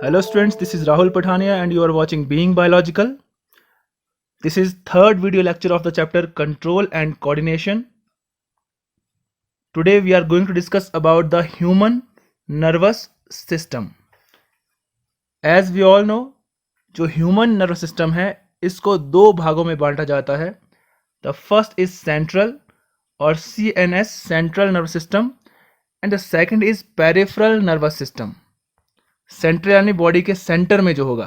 Hello students, this is Rahul Pathania and you are watching Being Biological. This is third video lecture of the chapter Control and Coordination. Today we are going to discuss about the human nervous system. As we all know, जो human nervous system है इसको दो भागों में बांटा जाता है. The first is central or CNS central nervous system and the second is peripheral nervous system. Central यानी बॉडी के सेंटर में जो होगा.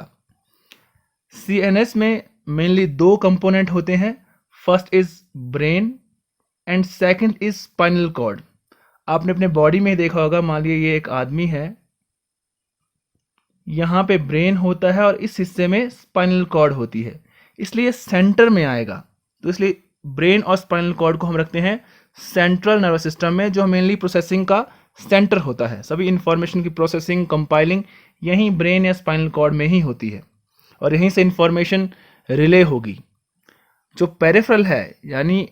CNS में मेनली दो कंपोनेंट होते हैं. First is brain and second is spinal cord. आपने अपने बॉडी में देखा होगा, मान लीजिए ये एक आदमी है, यहाँ पे ब्रेन होता है और इस हिस्से में स्पाइनल कॉर्ड होती है, इसलिए सेंटर में आएगा. तो इसलिए ब्रेन और स्पाइनल कॉर्ड को हम रखते हैं सेंट्रल नर्वस सिस्टम में, जो मेनली प्रोसेसिंग का सेंटर होता है. सभी इंफॉर्मेशन की प्रोसेसिंग, कंपाइलिंग यहीं ब्रेन या स्पाइनल कॉर्ड में ही होती है और यहीं से इंफॉर्मेशन रिले होगी. जो पेरिफेरल है यानी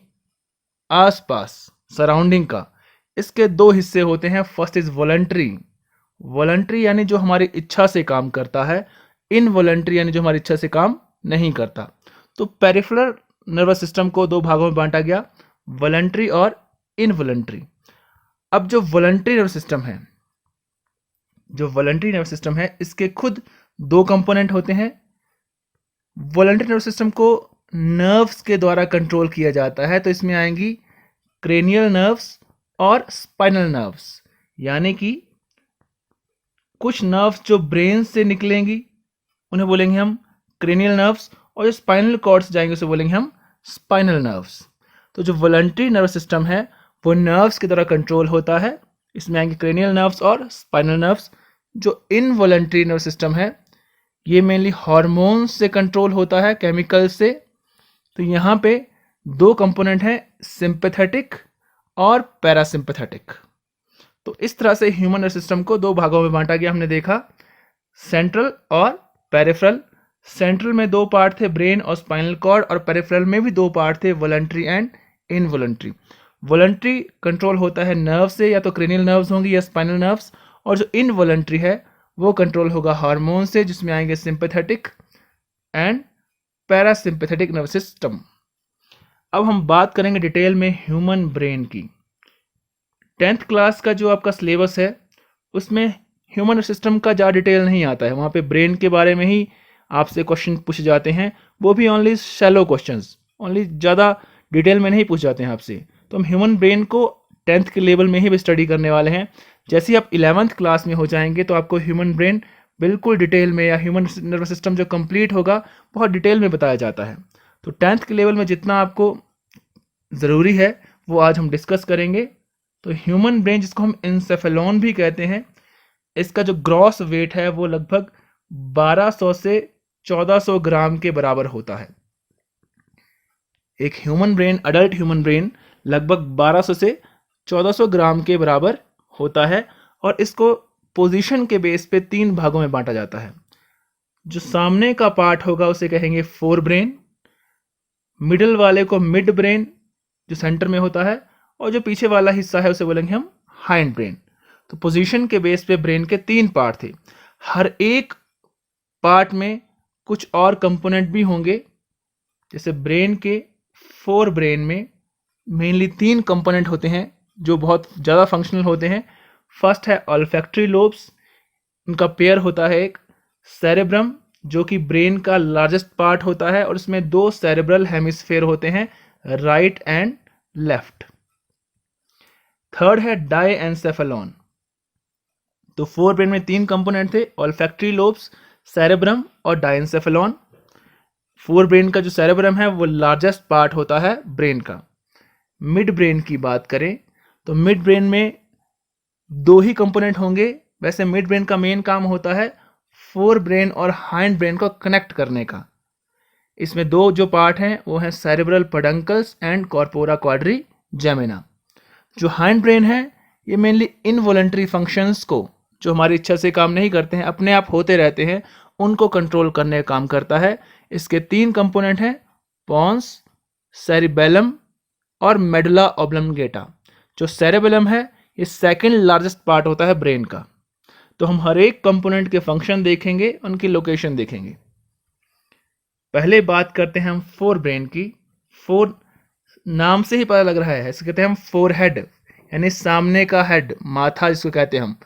आसपास सराउंडिंग का, इसके दो हिस्से होते हैं. First is voluntary. वॉलंटरी यानी जो हमारी इच्छा से काम करता है. इनवॉलंटरी यानी जो हमारी इच्छा से काम नहीं करता. तो पेरिफेरल नर्वस सिस्टम को दो भागों में बांटा गया, वॉलंटरी और इनवॉलंटरी. अब जो वॉलंटरी नर्वस सिस्टम है, इसके खुद दो कंपोनेंट होते हैं. वॉलंटरी नर्वस सिस्टम को नर्व्स के द्वारा कंट्रोल किया जाता है. तो इसमें आएंगी क्रेनियल नर्व्स और स्पाइनल नर्व्स. यानी कि कुछ नर्व्स जो ब्रेन से निकलेंगी उन्हें बोलेंगे हम क्रेनियल नर्व्स, और जो स्पाइनल कॉर्ड से जाएंगे उसे बोलेंगे हम स्पाइनल नर्व्स. तो जो वॉलंटरी नर्वस सिस्टम है वो नर्व्स के द्वारा कंट्रोल होता है. इसमें आएंगे क्रेनियल नर्व्स और स्पाइनल नर्व्स. जो इनवॉलंटरी नर्वस सिस्टम है ये मेनली हार्मोन से कंट्रोल होता है, केमिकल से. तो यहाँ पे दो कंपोनेंट हैं, सिंपैथेटिक और पैरासिम्पैथेटिक. तो इस तरह से ह्यूमन नर्वस सिस्टम को दो भागों में बांटा गया. हमने देखा सेंट्रल और पेरिफेरल. सेंट्रल में दो पार्ट थे, ब्रेन और स्पाइनल कॉर्ड, और पेरिफेरल में भी दो पार्ट थे, voluntary and involuntary. Voluntary control होता है नर्व से, या तो क्रेनियल नर्व्स होंगी या स्पाइनल नर्व्स, और जो इनवॉलंटरी है वो कंट्रोल होगा हार्मोन से, जिसमें आएंगे sympathetic and parasympathetic nervous system. अब हम बात करेंगे डिटेल में ह्यूमन ब्रेन की. 10th क्लास का जो आपका सिलेबस है उसमें ह्यूमन सिस्टम का ज़्यादा डिटेल नहीं आता है. वहाँ पे ब्रेन के बारे में ही आपसे क्वेश्चन पूछे जाते हैं, वो भी ओनली शैलो क्वेश्चंस, ओनली ज़्यादा डिटेल में नहीं पूछ जाते हैं आपसे. तो हम ह्यूमन ब्रेन को 10th के लेवल में ही स्टडी करने वाले हैं. जैसे ही आप 11th क्लास में हो जाएंगे तो आपको ह्यूमन ब्रेन बिल्कुल डिटेल में, या ह्यूमन नर्वस सिस्टम जो कंप्लीट होगा बहुत डिटेल में बताया जाता है. तो 10th के लेवल में जितना आपको ज़रूरी है वो आज हम डिस्कस करेंगे. तो ह्यूमन ब्रेन, जिसको हम इंसेफेलॉन भी कहते हैं, इसका जो ग्रॉस वेट है वो लगभग 1200 से 1400 ग्राम के बराबर होता है. एक human brain, adult human brain लगभग 1200 से 1400 ग्राम के बराबर होता है. और इसको पोजीशन के बेस पे तीन भागों में बांटा जाता है. जो सामने का पार्ट होगा उसे कहेंगे फोर ब्रेन, मिडिल वाले को मिड ब्रेन जो सेंटर में होता है, और जो पीछे वाला हिस्सा है उसे बोलेंगे हम हाइंड ब्रेन. तो पोजीशन के बेस पे ब्रेन के तीन पार्ट थे. हर एक पार्ट में कुछ और कंपोनेंट भी होंगे. जैसे ब्रेन के फोर ब्रेन में मेनली तीन कंपोनेंट होते हैं जो बहुत ज़्यादा फंक्शनल होते हैं. फर्स्ट है ऑल्फैक्टरी लोब्स. उनका पेयर होता है एक सेरेब्रम, जो कि ब्रेन का लार्जेस्ट पार्ट होता है, और इसमें दो सेरेब्रल हेमिस्फेयर होते हैं, राइट एंड लेफ्ट. थर्ड है डायएन्सेफेलॉन. तो फोर ब्रेन में तीन कंपोनेंट थे, ऑल्फैक्टरी लोब्स, सेरेब्रम और डायएन्सेफेलॉन. फोर ब्रेन का जो सेरेब्रम है वो लार्जेस्ट पार्ट होता है ब्रेन का. मिड ब्रेन की बात करें तो मिड ब्रेन में दो ही कंपोनेंट होंगे. वैसे मिड ब्रेन का मेन काम होता है फोर ब्रेन और हाइंड ब्रेन को कनेक्ट करने का. इसमें दो जो पार्ट हैं वो हैं cerebral peduncles and corpora quadrigemina. जो हाइंड ब्रेन है ये मेनली इनवॉलंटरी फंक्शंस को, जो हमारी इच्छा से काम नहीं करते हैं, अपने आप होते रहते हैं, उनको कंट्रोल करने का काम करता है. इसके तीन कंपोनेंट हैं, पॉन्स, सेरिबेलम और मेडुला ऑब्लंगेटा. जो सेरेबेलम है ये सेकंड लार्जेस्ट पार्ट होता है ब्रेन का. तो हम हर एक कंपोनेंट के फंक्शन देखेंगे, उनकी लोकेशन देखेंगे। पहले बात करते हैं हम फोर ब्रेन की। फोर नाम से ही पता लग रहा है, इसे कहते हैं हम फोर हेड, यानी सामने का हेड, माथा जिसको कहते हैं हम।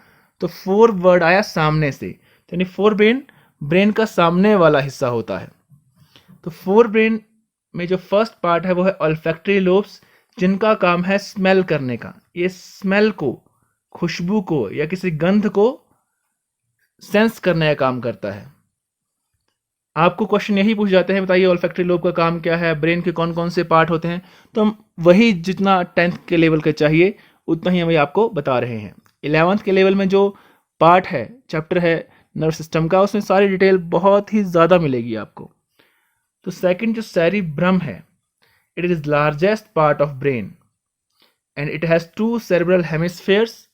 तो फोर वर्ड आया सामने से, तो यानी फोर ब्रेन ब्रेन का सामने वाला हिस्सा होता है। तो फोर ब्रेन में जो फर्स्ट पार्ट है वो है ऑल्फैक्टरी लोब्स, जिनका काम है स्मेल करने का। ये स्मेल को, खुशबू को या किसी गंध को सेंस करने का काम करता है। आपको क्वेश्चन यही पूछ जाते हैं, बताइए ऑल्फैक्टरी लोब का काम क्या है, ब्रेन के कौन कौन से पार्ट होते हैं, तो हम वही जितना 10th के लेवल के चाहिए उतना ही हम आपको बता रहे हैं। 11th के लेवल में जो पार्ट है, चैप्टर है नर्व सिस्टम का, उसमें सारी डिटेल बहुत ही ज़्यादा मिलेगी आपको। तो सेकंड जो सेरिब्रम है, it is largest part of brain and it has 2 cerebral hemispheres.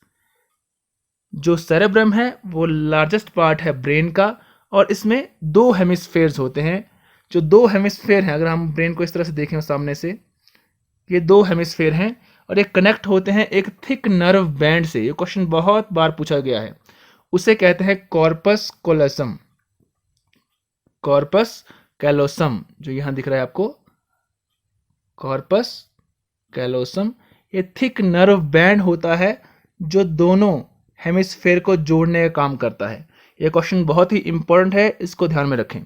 जो सेरेब्रम है वो लार्जेस्ट पार्ट है ब्रेन का, और इसमें 2 हेमिस्फेयर्स होते हैं। जो 2 हेमिस्फेयर हैं, अगर हम ब्रेन को इस तरह से देखें सामने से, ये 2 हेमिस्फेयर हैं और ये कनेक्ट होते हैं एक थिक नर्व बैंड से। ये क्वेश्चन बहुत बार पूछा गया है। उसे कहते हैं कॉर्पस कोलोसम। कॉर्पस कैलोसम जो यहां दिख रहा है आपको, कॉर्पस कैलोसम, ये थिक नर्व बैंड होता है जो दोनों हेमिस्फेयर को जोड़ने का काम करता है। यह क्वेश्चन बहुत ही इंपॉर्टेंट है, इसको ध्यान में रखें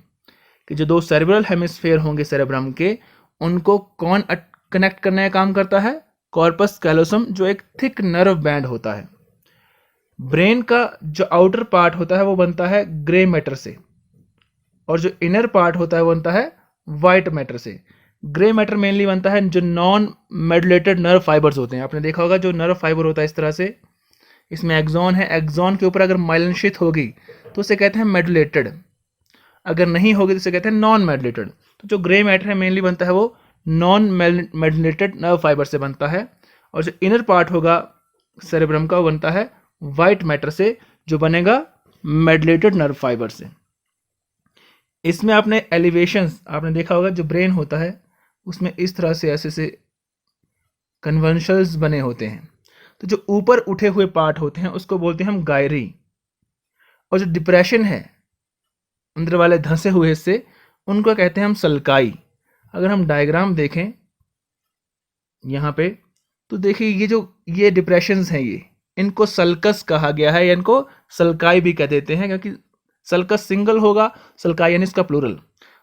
कि जो 2 सेरेब्रल हेमिस्फेयर होंगे सेरेब्रम के, उनको कौन कनेक्ट करने का काम करता है? कॉर्पस कैलोसम, जो एक थिक नर्व बैंड होता है। ब्रेन का जो आउटर पार्ट होता है वो बनता है ग्रे मैटर से, और जो इनर पार्ट होता है वो बनता है वाइट मैटर से। ग्रे मैटर मेनली बनता है जो नॉन मेडुलेटेड नर्व फाइबर्स होते हैं। आपने देखा होगा जो नर्व फाइबर होता है इस तरह से, इसमें एक्सॉन है, एक्सॉन के ऊपर अगर माइलिन शीथ होगी तो उसे कहते हैं मेडुलेटेड, अगर नहीं होगी तो उसे कहते हैं नॉन मेडुलेटेड। तो जो ग्रे मैटर है मेनली बनता है वो नॉन मेडुलेटेड नर्व फाइबर से बनता है, और जो इनर पार्ट होगा सेरेब्रम का वो बनता है वाइट मैटर से, जो बनेगा मेडुलेटेड नर्व फाइबर से। इसमें आपने एलिवेशंस आपने देखा होगा, जो ब्रेन होता है उसमें इस तरह से ऐसे से कन्वेंशंस बने होते हैं। तो जो ऊपर उठे हुए पार्ट होते हैं उसको बोलते हैं हम गायरी, और जो डिप्रेशन है अंदर वाले धंसे हुए हिस्से, उनको कहते हैं हम सल्काई। अगर हम डायग्राम देखें यहाँ पे तो देखिए ये डिप्रेशंस हैं, ये इनको सल्कस कहा गया है, या इनको सल्काई भी कह देते हैं, क्योंकि सल्कस सिंगल होगा, सल्काई यानी इसका प्लूरल,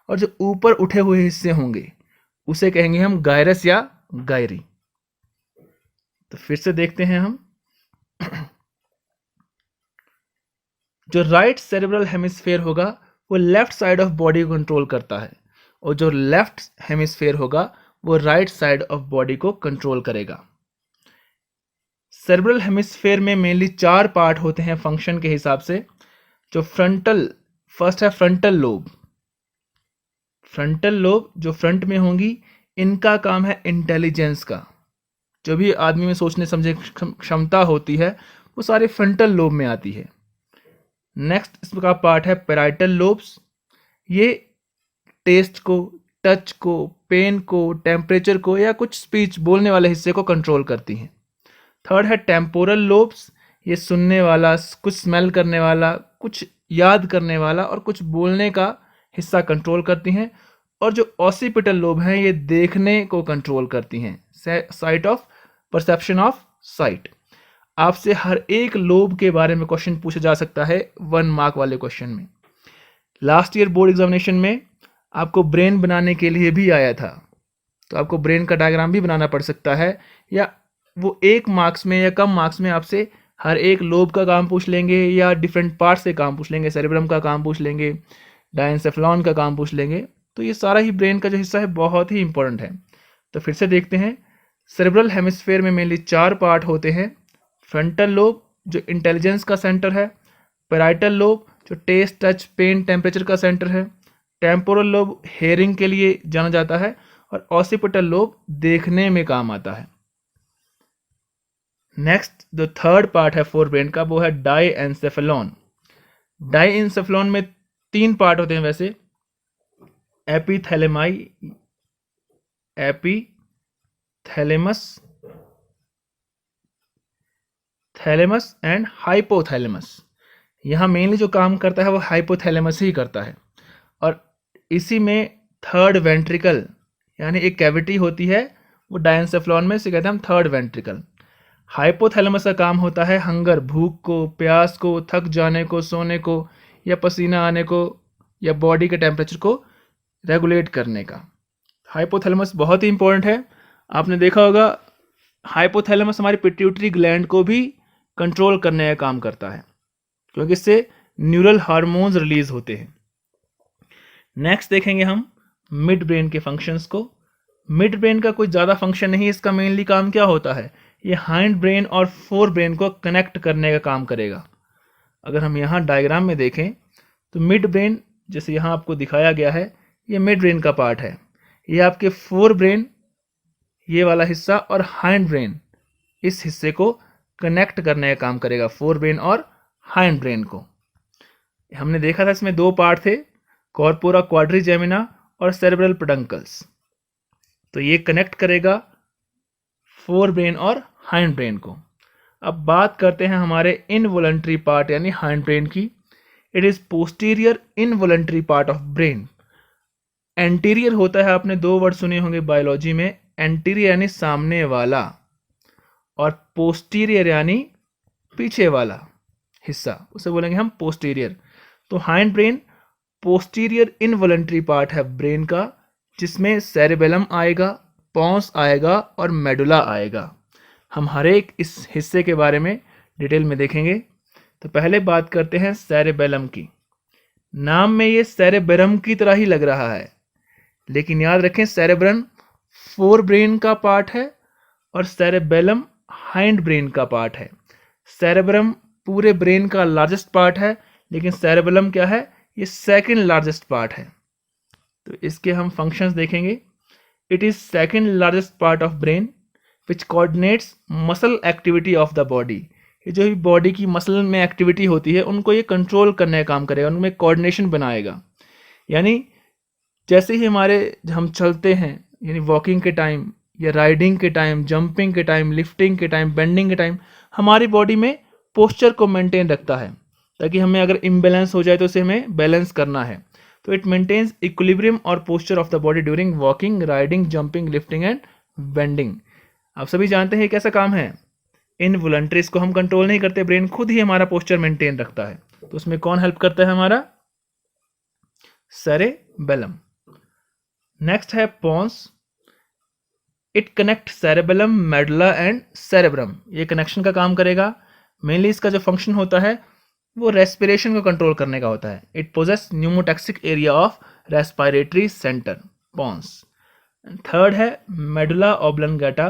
और जो ऊपर उठे हुए हिस्से होंगे उसे कहेंगे हम गायरस या गायरी। तो फिर से देखते हैं हम जो राइट सेरेब्रल हेमिस्फेयर होगा वो लेफ्ट साइड ऑफ बॉडी को कंट्रोल करता है, और जो लेफ्ट हेमिस्फेयर होगा वो राइट साइड ऑफ बॉडी को कंट्रोल करेगा। सेरेब्रल हेमिस्फेयर में मेनली 4 पार्ट होते हैं फंक्शन के हिसाब से। जो फर्स्ट है फ्रंटल लोब। फ्रंटल लोब जो फ्रंट में होंगी, इनका काम है इंटेलिजेंस का। जो भी आदमी में सोचने समझने क्षमता होती है वो सारे फ्रंटल लोब में आती है। नेक्स्ट इसका पार्ट है पैराइटल लोब्स। ये टेस्ट को, टच को, पेन को, टेम्परेचर को या कुछ स्पीच बोलने वाले हिस्से को कंट्रोल करती हैं। थर्ड है टेम्पोरल लोब्स। ये सुनने वाला, कुछ स्मेल करने वाला, कुछ याद करने वाला और कुछ बोलने का हिस्सा कंट्रोल करती हैं। और जो ऑसिपिटल लोब हैं ये देखने को कंट्रोल करती हैं, site of perception of site. आपसे हर एक लोब के बारे में क्वेश्चन पूछा जा सकता है 1 मार्क वाले क्वेश्चन में। लास्ट ईयर बोर्ड एग्जामिनेशन में आपको ब्रेन बनाने के लिए भी आया था, तो आपको ब्रेन का डायग्राम भी बनाना पड़ सकता है, या वो 1 मार्क्स में या कम मार्क्स में आपसे हर एक लोब का काम पूछ लेंगे, या डिफरेंट पार्ट से काम पूछ लेंगे, सेरेब्रम का काम पूछ लेंगे, डायनसेफ्लॉन का काम पूछ लेंगे। तो ये सारा ही ब्रेन का जो हिस्सा है बहुत ही इंपॉर्टेंट है। तो फिर से देखते हैं, सेरेब्रल हेमिस्फेयर में मेनली 4 पार्ट होते हैं। फ्रंटल लोब जो इंटेलिजेंस का सेंटर है, पैराइटल लोब जो टेस्ट, टच, पेन, टेम्परेचर का सेंटर है, टेम्पोरल लोब हेयरिंग के लिए जाना जाता है, और ऑसिपिटल लोब देखने में काम आता है। नेक्स्ट जो थर्ड पार्ट है फोर ब्रेन का वो है डाईएन्सेफेलॉन। डाईएन्सेफेलॉन में 3 पार्ट होते हैं वैसे, एपीथैलेमस, थैलेमस एंड हाइपोथैलेमस। यहाँ मेनली जो काम करता है वो हाइपोथैलेमस ही करता है, और इसी में थर्ड वेंट्रिकल यानी एक कैविटी होती है, वो डायनसेफ्लॉन में, इसे कहते हैं हम थर्ड वेंट्रिकल। हाइपोथैलेमस का काम होता है हंगर, भूख को, प्यास को, थक जाने को, सोने को, या पसीना आने को, या बॉडी के टेम्परेचर को रेगुलेट करने का। हाइपोथैलेमस बहुत ही इंपॉर्टेंट है। आपने देखा होगा हाइपोथैलेमस हमारी पिट्यूटरी ग्लैंड को भी कंट्रोल करने का काम करता है, क्योंकि इससे न्यूरल हार्मोन्स रिलीज होते हैं। नेक्स्ट देखेंगे हम मिड ब्रेन के फंक्शंस को। मिड ब्रेन का कोई ज़्यादा फंक्शन नहीं, इसका मेनली काम क्या होता है, ये हाइंड ब्रेन और फोर ब्रेन को कनेक्ट करने का काम करेगा। अगर हम यहाँ डायग्राम में देखें तो मिड ब्रेन, जैसे यहाँ आपको दिखाया गया है, ये मिड ब्रेन का पार्ट है। ये आपके फोर ब्रेन, ये वाला हिस्सा, और हाइंड ब्रेन, इस हिस्से को कनेक्ट करने का काम करेगा, फोर ब्रेन और हाइंड ब्रेन को। हमने देखा था इसमें दो पार्ट थे, कॉर्पोरा क्वाड्रिजेमिना और सेरेब्रल पेडंकल्स। तो ये कनेक्ट करेगा फोर ब्रेन और हाइंड ब्रेन को। अब बात करते हैं हमारे इनवॉलंटरी पार्ट यानी हाइंड ब्रेन की। It is posterior involuntary part of brain. Anterior होता है, आपने दो वर्ड सुने होंगे बायोलॉजी में, एंटीरियर यानी सामने वाला, और पोस्टीरियर यानी पीछे वाला हिस्सा, उसे बोलेंगे हम पोस्टीरियर। तो hind brain posterior involuntary part है ब्रेन का, जिसमें सेरेबेलम आएगा, पॉन्स आएगा और मेडुला आएगा। हम हर एक इस हिस्से के बारे में डिटेल में देखेंगे। तो पहले बात करते हैं सेरेबेलम की। नाम में ये सेरेबेरम की तरह ही लग रहा है, लेकिन याद रखें सेरेब्रम फोर ब्रेन का पार्ट है और सेरेबेलम हाइंड ब्रेन का पार्ट है। सेरेब्रम पूरे ब्रेन का लार्जेस्ट पार्ट है, लेकिन सेरेबेलम क्या है, ये सेकंड लार्जेस्ट पार्ट है। तो इसके हम फंक्शंस देखेंगे। It is second largest part of brain which coordinates muscle activity of the body. ये जो भी बॉडी की मसल में एक्टिविटी होती है उनको ये कंट्रोल करने का काम करेगा, उनमें कोऑर्डिनेशन बनाएगा। यानी जैसे ही हम चलते हैं, यानी वॉकिंग के टाइम या राइडिंग के टाइम, जंपिंग के टाइम, लिफ्टिंग के टाइम, बेंडिंग के टाइम, हमारी बॉडी में पोस्चर को मेंटेन रखता है, ताकि हमें अगर इम्बैलेंस हो जाए तो उसे हमें बैलेंस करना है। तो इट मेंटेन्स इक्विलिब्रियम और posture of the body during walking, riding, jumping, lifting and bending. आप सभी जानते हैं कैसा काम है, इनवॉलंटरीज को हम कंट्रोल नहीं करते, ब्रेन खुद ही हमारा पोस्चर मेंटेन रखता है। तो उसमें कौन हेल्प करता है, हमारा सेरेबेलम। नेक्स्ट है pons. It connect cerebellum, medulla and cerebrum. ये कनेक्शन का काम करेगा। मेनली इसका जो फंक्शन होता है वो रेस्पिरेशन को कंट्रोल करने का होता है। It possess pneumotaxic area of respiratory centre, pons. Third है मेडुला ऑब्लंगेटा।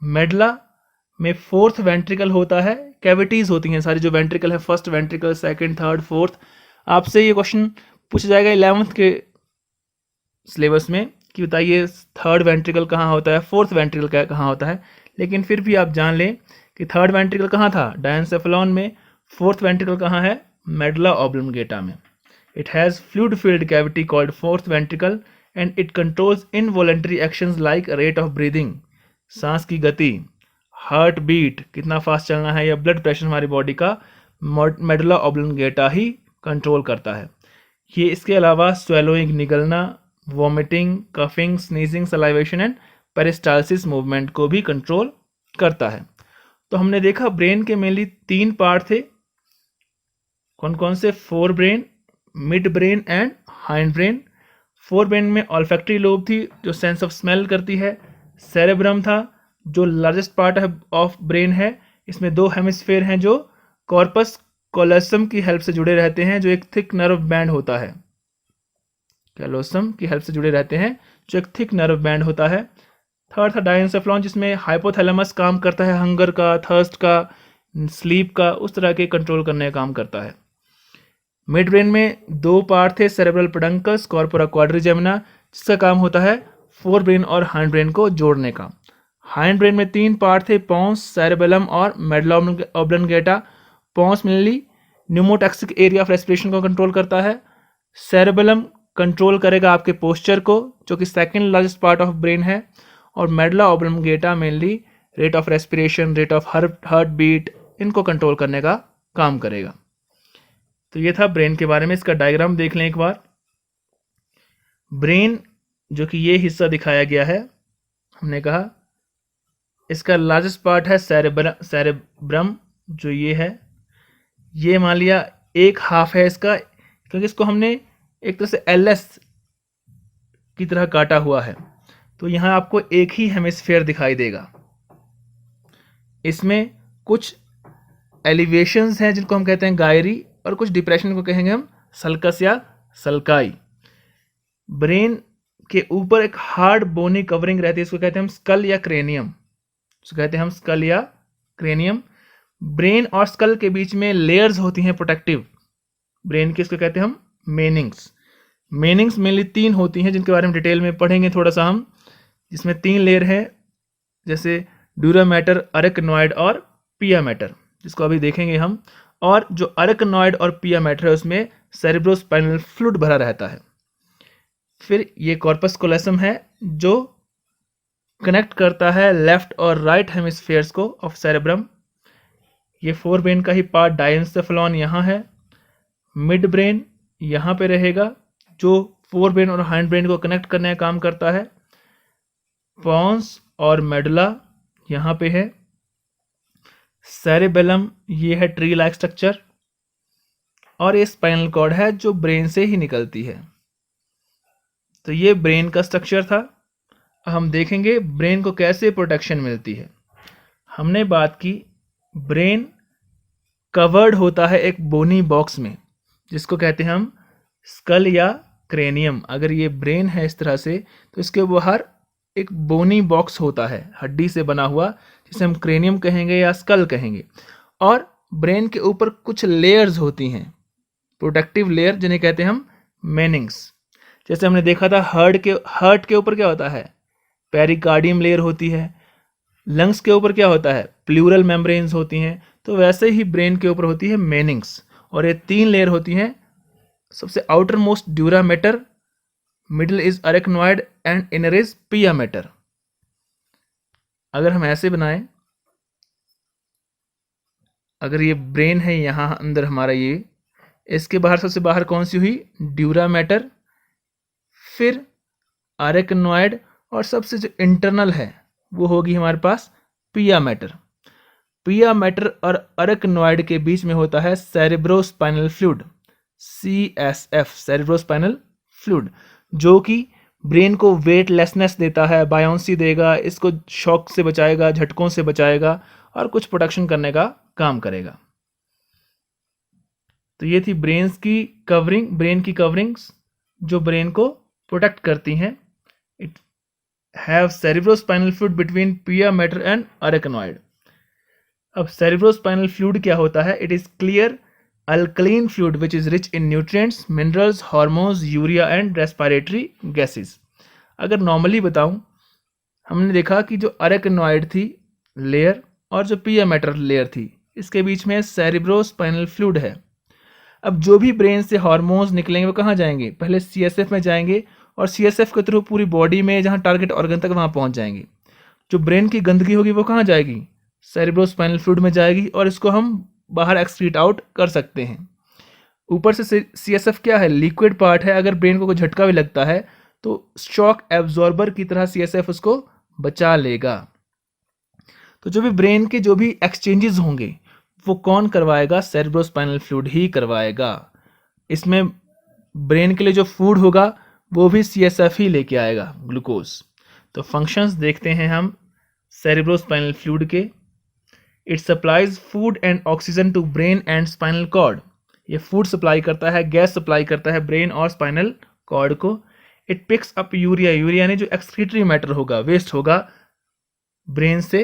मेडुला में फोर्थ वेंट्रिकल होता है, कैविटीज होती हैं सारी जो वेंट्रिकल है, first ventricle, second, third, fourth. आपसे ये क्वेश्चन पूछा जाएगा 11th के सिलेबस में कि बताइए थर्ड वेंट्रिकल कहाँ होता है, फोर्थ वेंट्रिकल कहाँ होता है। लेकिन फिर भी आप जान लें कि थर्ड वेंट्रिकल कहाँ था, डायनसेफेलॉन में। फोर्थ वेंट्रिकल कहाँ है, मेडुला ऑब्लंगेटा में। It has fluid filled cavity called fourth ventricle and it controls involuntary actions like rate of breathing, सांस की गति, हार्ट बीट, कितना फास्ट चलना है, या ब्लड प्रेशर हमारी बॉडी का मेडुला ऑब्लंगेटा ही कंट्रोल करता है। ये इसके अलावा स्वेलोइंग, निगलना, vomiting, coughing, sneezing, salivation and peristalsis movement को भी कंट्रोल करता है। तो हमने देखा ब्रेन के मेनली 3 पार्ट थे, कौन कौन से, fore brain, mid brain and hind brain. Fore brain में ऑल्फैक्टरी लोब थी जो सेंस ऑफ स्मेल करती है। सेरेब्रम था जो लार्जेस्ट पार्ट ऑफ ब्रेन है, इसमें 2 हेमिस्फेयर हैं जो कॉर्पस कॉलोसम की हेल्प से जुड़े रहते हैं, जो एक थिक नर्व बैंड होता है, कैलोसम की हेल्प से जुड़े रहते हैं, जो एक थिक नर्व बैंड होता है। थर्ड था डायनसेफ्लॉन जिसमें हाइपोथैलेमस काम करता है, हंगर का, थर्स्ट का, स्लीप का, उस तरह के कंट्रोल करने का काम करता है। मिड ब्रेन में 2 पार्ट थे, सेरेब्रल पेडंकल्स, कॉर्पोरा क्वाड्रिजेमिना, जिसका काम होता है फोर ब्रेन और हाइंड ब्रेन को जोड़ने का। हाइंड ब्रेन में 3 पार्ट थे, पॉन्स, सेरेबेलम और medulla oblongata. Pons mainly pneumotaxic area of respiration को कंट्रोल करता है। सेरेबेलम कंट्रोल करेगा आपके पोस्चर को, जो कि second largest part of brain है। और medulla oblongata mainly rate of respiration, rate of heartbeat, इनको कंट्रोल करने का काम करेगा। तो ये था ब्रेन के बारे में। इसका डायग्राम देख लें एक बार। ब्रेन जो कि ये हिस्सा दिखाया गया है, हमने कहा इसका लार्जेस्ट पार्ट है सेरेब्रम, जो ये है। ये मान लिया एक हाफ है इसका, क्योंकि इसको हमने एक तरह से एलएस की तरह काटा हुआ है, तो यहाँ आपको एक ही हेमिस्फेयर दिखाई देगा। इसमें कुछ एलिवेशंस हैं जिनको हम कहते हैं गायरी, और कुछ डिप्रेशन को कहेंगे हम सल्कस या सल्काई। ब्रेन के ऊपर एक हार्ड बोनी कवरिंग रहती है, इसको कहते हैं हम स्कल या क्रेनियम। इसको कहते हैं हम स्कल या क्रेनियम। ब्रेन और स्कल के बीच में लेयर्स होती हैं प्रोटेक्टिव ब्रेन की, इसको कहते हैं हम मेनिंग्स। मेनिंग्स मेनली 3 होती हैं, जिनके बारे में डिटेल में पढ़ेंगे थोड़ा सा हम। जिसमें 3 लेयर है, जैसे ड्यूरा मैटर, अरेकनॉइड और पिया मैटर, जिसको अभी देखेंगे हम। और जो अरेकनॉइड और पिया मैटर है उसमें सेरेब्रोस्पाइनल फ्लूइड भरा रहता है। फिर ये कॉर्पस कोलोसम है जो कनेक्ट करता है लेफ्ट और राइट हेमिस्फेयर्स को ऑफ सेरेब्रम। ये फोर ब्रेन का ही पार्ट डायंसेफलॉन यहाँ है। मिड ब्रेन यहाँ पे रहेगा, जो फोर ब्रेन और हाइंड ब्रेन को कनेक्ट करने का काम करता है। पॉन्स और मेडुला यहाँ पे है। सेरेबेलम ये है ट्री लाइक स्ट्रक्चर, और ये स्पाइनल कॉर्ड है जो ब्रेन से ही निकलती है। तो ये ब्रेन का स्ट्रक्चर था। हम देखेंगे ब्रेन को कैसे प्रोटेक्शन मिलती है। हमने बात की ब्रेन कवर्ड होता है एक बोनी बॉक्स में, जिसको कहते हैं हम स्कल या क्रेनियम। अगर ये ब्रेन है इस तरह से, तो इसके बाहर एक बोनी बॉक्स होता है हड्डी से बना हुआ, जिसे हम क्रेनियम कहेंगे या स्कल कहेंगे। और ब्रेन के ऊपर कुछ लेयर्स होती हैं, प्रोटेक्टिव लेयर, जिन्हें कहते हैं हम मेनिंग्स। जैसे हमने देखा था हार्ट के ऊपर क्या होता है, पेरिकार्डियम लेयर होती है। लंग्स के ऊपर क्या होता है, प्लूरल मेम्ब्रेन्स होती हैं। तो वैसे ही ब्रेन के ऊपर होती है मेनिंग्स, और ये 3 लेयर होती हैं। सबसे outer most dura mater, middle is arachnoid and inner is pia mater. अगर हम ऐसे बनाएं, अगर ये ब्रेन है यहाँ अंदर हमारा, ये इसके बाहर सबसे बाहर कौन सी हुई, ड्यूरा मैटर, फिर अरेकनॉइड, और सबसे जो इंटरनल है वो होगी हमारे पास पिया मैटर। पिया मैटर और अरेकनॉइड के बीच में होता है cerebrospinal fluid, CSF, cerebrospinal fluid, जो कि ब्रेन को वेटलेसनेस देता है, बायोंसी देगा, इसको शॉक से बचाएगा, झटकों से बचाएगा, और कुछ प्रोटेक्शन करने का काम करेगा। तो ये थी ब्रेन की कवरिंग्स जो ब्रेन को प्रोटेक्ट करती हैं। It have cerebrospinal fluid between पिया मैटर एंड अरेकनॉइड। अब सेरेब्रोस्पाइनल फ्लूइड क्या होता है, it is clear alkaline fluid which is rich in nutrients, minerals, hormones, urea and respiratory gases. अगर नॉर्मली बताऊं, हमने देखा कि जो अरेकनॉइड थी लेयर और जो पिया मैटर लेयर थी, इसके बीच में सेरेब्रोस्पाइनल फ्लूइड है। अब जो भी ब्रेन से हार्मोन्स निकलेंगे वो कहाँ जाएंगे, पहले CSF में जाएंगे, और CSF के थ्रू पूरी बॉडी में जहाँ टारगेट ऑर्गन तक वहाँ पहुँच जाएंगे। जो ब्रेन की गंदगी होगी वो कहाँ जाएगी, सेरेब्रोस्पाइनल फ्लूइड में जाएगी, और इसको हम बाहर एक्सक्रीट आउट कर सकते हैं। ऊपर से CSF क्या है, लिक्विड पार्ट है। अगर ब्रेन को कोई झटका भी लगता है तो शॉक एब्जॉर्बर की तरह CSF उसको बचा लेगा। तो जो भी ब्रेन के जो भी एक्सचेंजेस होंगे वो कौन करवाएगा, सेरेब्रोस्पाइनल फ्लूइड ही करवाएगा। इसमें ब्रेन के लिए जो फूड होगा वो भी CSF ही लेके आएगा, ग्लूकोज। तो फंक्शंस देखते हैं हम सेरेब्रोस्पाइनल फ्लूइड के। It supplies food and oxygen to brain and spinal cord. ये फूड सप्लाई करता है, गैस सप्लाई करता है ब्रेन और स्पाइनल कॉर्ड को। इट पिक्स अप यूरिया यानी जो एक्सक्रीटरी मैटर होगा, वेस्ट होगा ब्रेन से।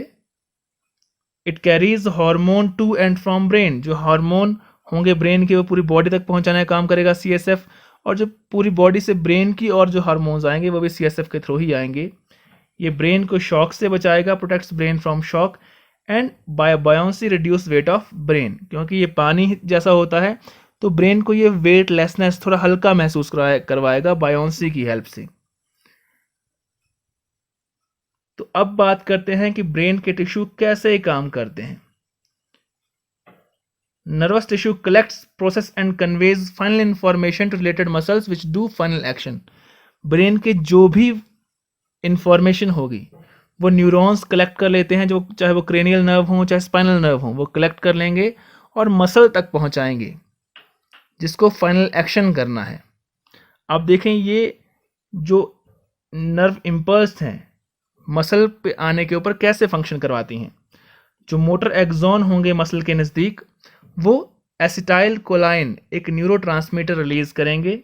It carries hormone to and from brain. जो हार्मोन होंगे ब्रेन के वो पूरी बॉडी तक पहुंचाने का काम करेगा CSF, और जो पूरी बॉडी से ब्रेन की और जो हार्मोन्स आएंगे वो भी CSF के थ्रू ही आएंगे। ये ब्रेन को शॉक से बचाएगा, protects brain from shock, and by buoyancy reduce weight of brain. क्योंकि ये पानी जैसा होता है तो ब्रेन को ये वेटलेसनेस, थोड़ा हल्का महसूस करवाएगा बायोंसी की हेल्प से। तो अब बात करते हैं कि ब्रेन के टिश्यू कैसे काम करते हैं। Nervous tissue collects, process and conveys final information to related muscles which do final action. Brain के जो भी इंफॉर्मेशन होगी वो न्यूरॉन्स कलेक्ट कर लेते हैं, जो चाहे वो क्रेनियल नर्व हो चाहे स्पाइनल नर्व हो, वो कलेक्ट कर लेंगे और मसल तक पहुंचाएंगे जिसको फाइनल एक्शन करना है। आप देखें ये जो नर्व इम्पल्स हैं मसल पे आने के ऊपर कैसे फंक्शन करवाती हैं। जो मोटर एक्सॉन होंगे मसल के नज़दीक वो एसिटाइल कोलाइन एक न्यूरोट्रांसमीटर रिलीज करेंगे।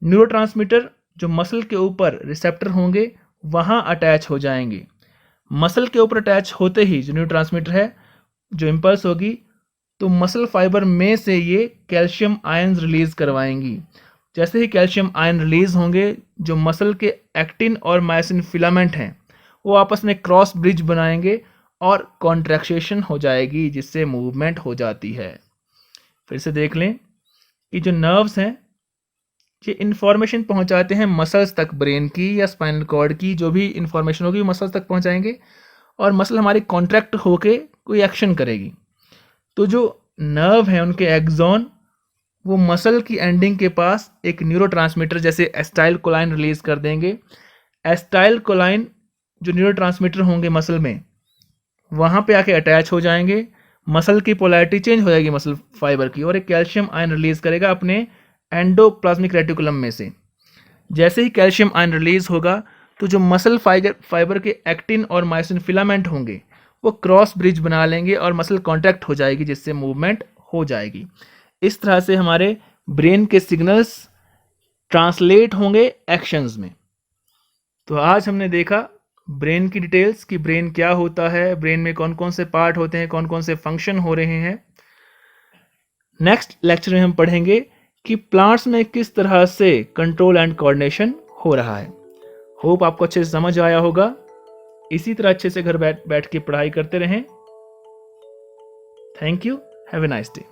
न्यूरोट्रांसमीटर जो मसल के ऊपर रिसेप्टर होंगे वहाँ अटैच हो जाएंगे। मसल के ऊपर अटैच होते ही जो न्यूरोट्रांसमीटर है, जो इम्पल्स होगी तो मसल फाइबर में से ये कैल्शियम आयन्स रिलीज करवाएंगी। जैसे ही कैल्शियम आयन रिलीज होंगे, जो मसल के एक्टिन और मायोसिन फिलामेंट हैं वो आपस में क्रॉस ब्रिज बनाएंगे और कॉन्ट्रैक्शन हो जाएगी जिससे मूवमेंट हो जाती है। फिर से देख लें कि जो नर्व्स हैं ये इन्फॉर्मेशन पहुंचाते हैं मसल्स तक, ब्रेन की या स्पाइनल कॉर्ड की जो भी इन्फॉर्मेशन होगी मसल्स तक पहुंचाएंगे और मसल हमारी कॉन्ट्रैक्ट होके कोई एक्शन करेगी। तो जो नर्व है उनके एक्सॉन वो मसल की एंडिंग के पास एक न्यूरोट्रांसमीटर जैसे एसिटाइल कोलाइन रिलीज कर देंगे। एसिटाइल कोलाइन जो न्यूरोट्रांसमीटर होंगे मसल में वहाँ पे आके अटैच हो जाएंगे, मसल की पोलैरिटी चेंज हो जाएगी मसल फाइबर की और एक कैल्शियम आयन रिलीज करेगा अपने एंडोप्लाज्मिक रेटिकुलम में से। जैसे ही कैल्शियम आयन रिलीज होगा तो जो मसल फाइबर के एक्टिन और मायोसिन फिलामेंट होंगे वो क्रॉस ब्रिज बना लेंगे और मसल कॉन्ट्रैक्ट हो जाएगी जिससे मूवमेंट हो जाएगी। इस तरह से हमारे ब्रेन के सिग्नल्स ट्रांसलेट होंगे एक्शंस में। तो आज हमने देखा ब्रेन की डिटेल्स कि ब्रेन क्या होता है, ब्रेन में कौन कौन से पार्ट होते हैं, कौन कौन से फंक्शन हो रहे हैं। नेक्स्ट लेक्चर में हम पढ़ेंगे कि प्लांट्स में किस तरह से कंट्रोल एंड कोऑर्डिनेशन हो रहा है। होप आपको अच्छे से समझ आया होगा। इसी तरह अच्छे से घर बैठ के पढ़ाई करते रहें। Thank you, have a nice day.